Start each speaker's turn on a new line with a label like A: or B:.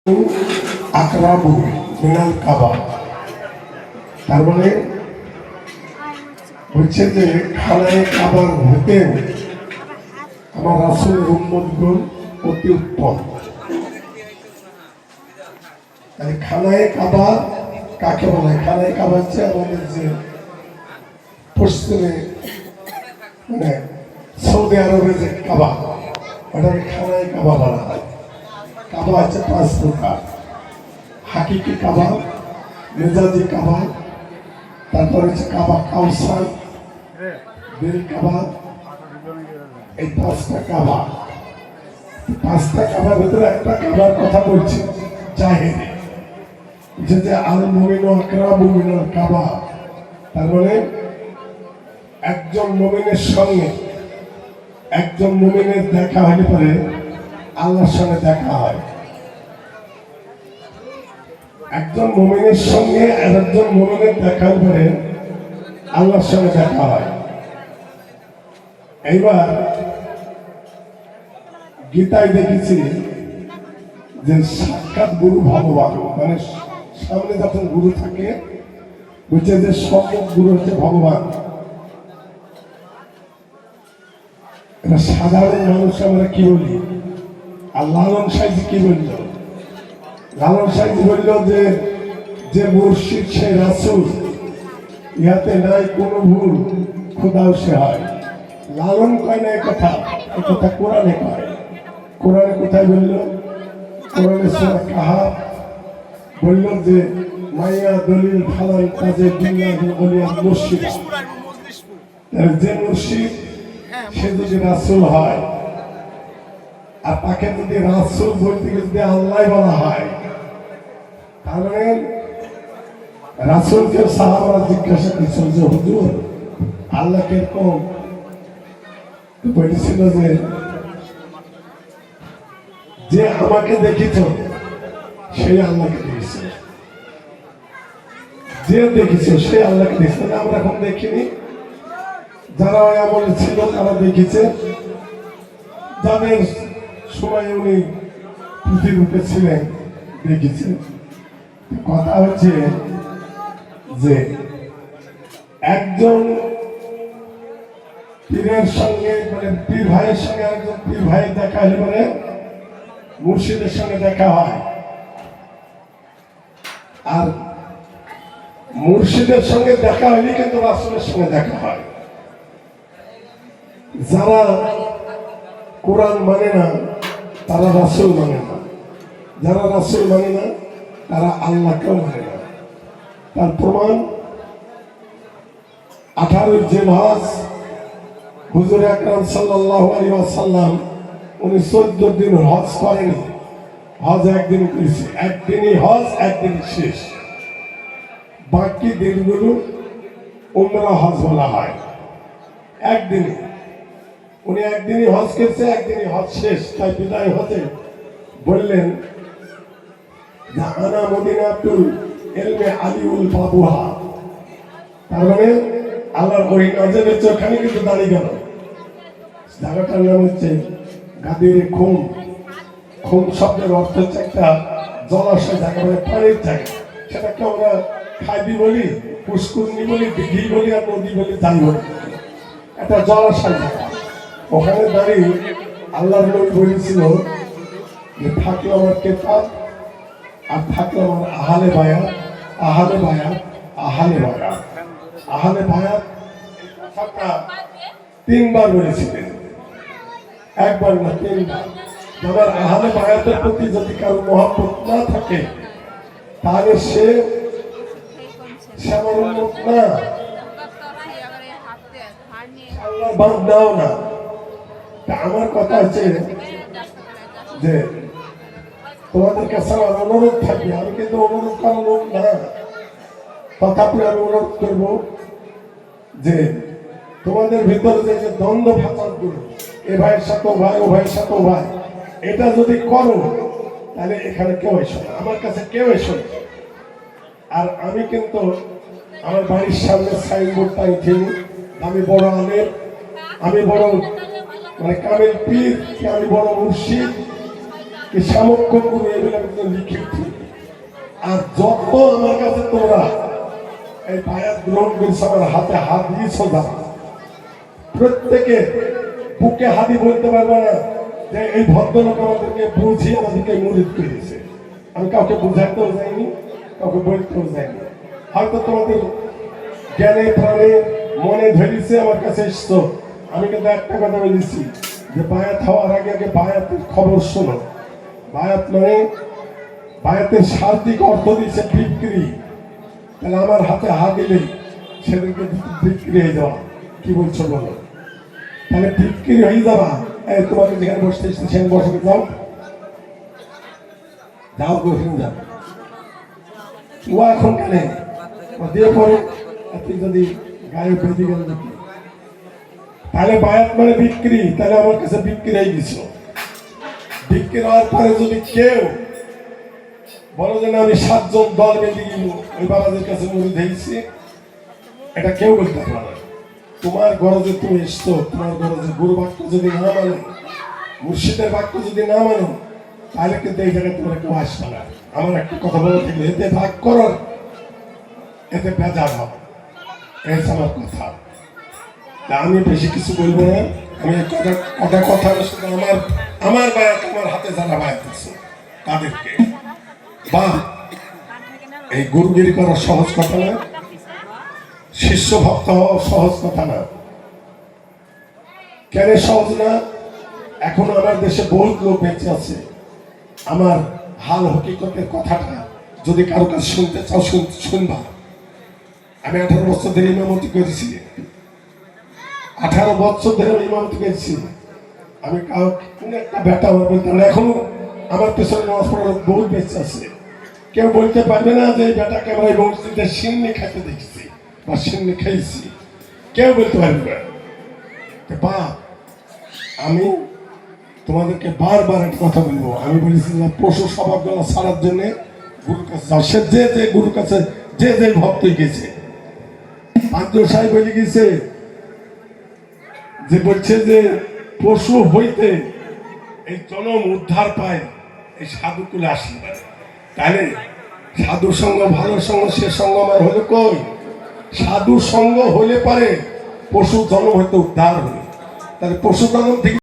A: আকরাবু মিনাল কাবা, তার মানে হচ্ছে যে খানায় কাবার হতেও আমার রাসূলের উম্মতগণ অতি উত্তম। খানায় কাবা কাকে বলে? খানায় কাবা হচ্ছে আমাদের যে পশ্চিমে মানে সৌদি আরবের যে কাবা, ওটাকে খানায় কাবা বলা হয়। কাবা হচ্ছে 5 প্রকার: হাকিকি কাবা, মেজাজি কাবা, তারপর হচ্ছে কাবা কাউসার, দিল কাবা। এই 5টা কাবা, 5টা কাবার ভিতরে একটা কাবার কথা বলছি জাহেরি, যে আল মুমিনু আকরাবু মিনাল কাবা। তার মানে একজন মুমিনের সঙ্গে একজন মুমিনের দেখা হলে পরে আল্লাহর সঙ্গে দেখা হয়। একজন মুমিনের সঙ্গে আরেকজন মুমিনের দেখা হলে পরে আল্লাহর সঙ্গে দেখা হয়। এইবার গীতায় দেখেছি যে সাক্ষাৎ গুরু ভগবান, মানে সামনে যখন গুরু থাকে বুঝছে যে সম্মুখ গুরু হচ্ছে ভগবান। এটা সাধারণ মানুষ আমরা কি বলি, আর লালন সাহেব কি বলল? লালন সাহেব বলল যে যে মুর্শিদ সে রাসূল, ইহাতে নাই কোনো ভুল, খোদাও সে হয়। লালন কয় না একথা, একথা কোরআনে কয়। কোরআনে কোথায় বলল? কোরআনে সূরা কাহাফ বলল যে মাইয়া দলিল ফালান কাজে বিল্লাহি ওলিয়া মুর্শিদ। যে মুর্শিদ সে যদি রাসূল হয়, আর তাকে যদি রাসূল বলতে যদি আল্লাহ বলা হয়, তাহলে রাসূলকে সাহাবারা জিজ্ঞাসা করছেন যে হুজুর আল্লাহ কিরকম? বলেছিল যে আমাকে দেখেছ সেই আল্লাহকে দেখেছে, যে দেখেছে সে আল্লাহকে দেখেছে। আমরা এখন দেখিনি, যারা আমলে ছিল তারা দেখেছে, যাদের সময় উনি পৃথিবীতে ছিলেন দেখেছেন। কথা হচ্ছে যে একজন পীরের সঙ্গে, মানে পীর ভাইয়ের সঙ্গে একজন পীর ভাইয়ের দেখা হলে মানে মুর্শিদের সঙ্গে দেখা হয়, আর মুর্শিদের সঙ্গে দেখা হলে কিন্তু রাসূলের সঙ্গে দেখা হয়। যারা কোরআন মানে না তারা রাসূল মানে না, যারা রাসূল মানে না তারা আল্লাহকেও মানে না। তার প্রমাণ 18 জিলহজ হুজুর আকরাম সাল্লাল্লাহু আলাইহি ওয়াসাল্লাম উনি 14 দিন হজ করেনি, হজ একদিন করেছে। একদিনই হজ, একদিন শেষ। বাকি দিনগুলো উমরা হজ বলা হয়। একদিনই উনি একদিনই হজ করছে, একদিনই হজ শেষ। তাই বিদায় হতে বললেন যে আনা মদিনাতুল ইলমে আলিউল বাবুহা। তার মানে আল্লাহর ওই নাজেলের চোখানে কিন্তু দাঁড়িয়ে গেল। জায়গাটার নাম হচ্ছে গাদির খুম। খুম শব্দের অর্থ হচ্ছে একটা জলাশয় জায়গা, মানে পানির জায়গা। সেটাকে আমরা খাইবি বলি, পুষ্কুরনি বলি, দিঘি বলি, আর নদী বলি, যাই বলি, একটা জলাশয় জায়গা। ওখানে দাঁড়িয়ে আল্লাহর নবী বলেছিল যে থাকলো আমার কেতাব, আর থাকলো আমার আহালে বায়াত, আহালে বায়াত, আহালে বায়াত, আহালে বায়াত। কথাটা 3 বার বলেছিলেন, একবার না 3 বার। আমার আহালে বায়াতের প্রতি যদি কারো মহব্বত না থাকে তাহলে সে আমার উম্মত না, আল্লাহ বান্দাও না। আমার কথা হচ্ছে যে তোমাদের কাছে আমার অনুরোধ থাকবে, আমি কিন্তু অনুরোধ করার লোক না, তথাপি আমি অনুরোধ করব যে তোমাদের ভিতরে যে দ্বন্দ্ব ফাঁচার গুলো, এ ভাইয়ের সাথে ভাই, ও ভাইয়ের সাথে ভাই, এটা যদি করো তাহলে এখানে কেউ এসো না, আমার কাছে কেউ এসো না। আর আমি কিন্তু আমার বাড়ির সামনে সাইনবোর্ডটা উঠিনি, আমি বড় আলেম, আমি বড় মানে কামেল পীর, আমি বড় মুর্শিদ, এই সামক্ষ গুরু এগুলো কিন্তু লিখিত। আর যত আমার কাছে তোমরা এই বায়াত গ্রহণ করেছ, আমার হাতে হাত দিয়েছ, প্রত্যেকে বুকে হাতি বলতে পারবে না যে এই ভদ্রলোক আমাদেরকে বুঝিয়ে আমাদেরকে মুরিদ করেছে। আমি কাউকে বুঝাতেও যাইনি, কাউকে বলতেও যাইনি। হয়তো তোমাদের জ্ঞানে প্রাণে মনে ধরেছে, আমার কাছে এসছো। আমি কিন্তু একটা কথা বলেছি যে বায়াত হওয়ার আগে আগে বায়াতের খবর শোনো। বায়াত মানে বায়াতের শাব্দিক অর্থ দিচ্ছে বিক্রি। তাহলে আমার হাতে হাত দিলে সেদিনকে বিক্রি হয়ে যাওয়া। কি বলছো বলো? তাহলে বিক্রি হয়ে যাবা। এই তোমাকে যেখানে বসতে এসেছে সেখানে বসে যাও, যাও বসে যাও। ও এখন কেন দিয়ে পরে তুই যদি গায়ে বেঁধে গেল নাকি? তাহলে বায়াত মানে বিক্রি। তাহলে আমার কাছে বিক্রি হয়ে গেছ। বিক্রি হওয়ার পরে যদি কেউ বলো যে না আমি 7 জন দল বেঁধে গেল ওই বাবাদের কাছে মুড়ি দিয়েছি, এটা কেউ বলতে পারবে না। তোমার গরজে তুমি এসছো, তোমার গরজে গুরু বাক্য যদি না মানো, মুর্শিদের বাক্য যদি না মানো, তাহলে কিন্তু এই জায়গায় তোমরা কেউ আসবে না। আমার একটা কথা বলে থাকলে এতে ভাগ করো, এতে বেজার হবে। এই আমার কথা। আমি বেশি কিছু বলবো না। আমি কথা শুধু আমার বায়াত, আমার হাতে যারা বায়াত আছে তাদেরকে। বা এই গুরুগিরি করা সহজ কথা না, শিষ্য ভক্ত হওয়া সহজ কথা না। কেন সহজ না? এখনো আমার দেশে বহুত লোক বেঁচে আছে। আমার হাল হকিকতের কথাটা যদি কারো কাছে শুনতে চাও শুনবা। আমি 18 বছর ধরে ইমামতি করেছি, 18 বছর ধরে ইমামতি করেছি। আমি কোন একটা বেটা আমার বলতে না, এখনো আমার পেছনে নামাজ পড়ার বহুত বেঁচে আছে। কেউ বলতে পারবে না যে এই বেটাকে আমরা এই মসজিদে সিন্নি খাইতে দেখছি বা সিন্নি খেয়েছি, কেউ বলতে পারবে না। বাপ, আমি তোমাদেরকে বারবার একটা কথা বলবো। আমি বলেছি যে পশু স্বভাবগুলো ছাড়ার জন্য গুরুর কাছে যাও। সে যে গুরুর কাছে যে ভক্ত গেছে, পাঁচ সাহেব বলে গেছে যে বলছে যে পশু হইতে এই জনম উদ্ধার পায় এই সাধুকুলে আসলে। তাহলে সাধু সঙ্গ ভালো সঙ্গ সে সঙ্গ আমার হলে কই? সাধু সঙ্গ হলে পারে পশু জন্ম হইতে উদ্ধার হলে। তাহলে পশু জন্ম থেকে